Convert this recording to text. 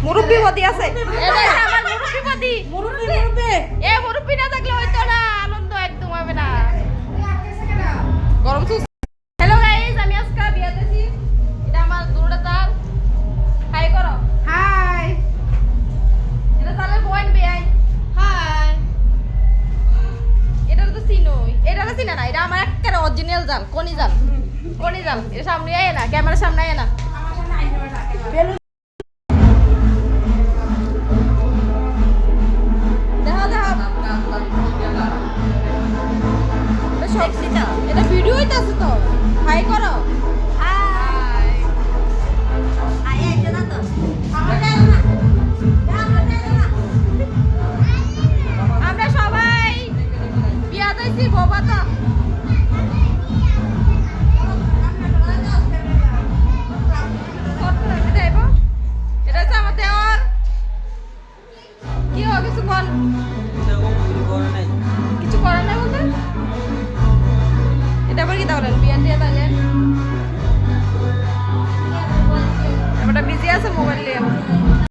মুরব্বি বদি আছে আমার মুরব্বি এ মুরব্বি না থাকলে হয়তো না আনন্দ একদম হবে না গরম সুস হ্যালো গাইস আমি আজকে বিয়াতেছি এটা আমার দুটোটা চাল হাই করো হাই এটা চালের পয়েন্ট বেআই হাই এটা তো চিনোই এটা তো চিনা না এটা আমার একেবারে অরিজিনাল জাল কোনি জাল এটা সামনে আয় না ক্যামেরার সামনে আয় না দেখা এটা ভিডিও হইতাছে তো হাই করো আমরা সবাই বিয়া দিয়েছি বাবা তো এটা হচ্ছে আমার দেওয়ার কি হবে কিছু কর কিছু করার নাই বলতে এটা আবার কি তাহলে বিয়া দিয়ে তাহলে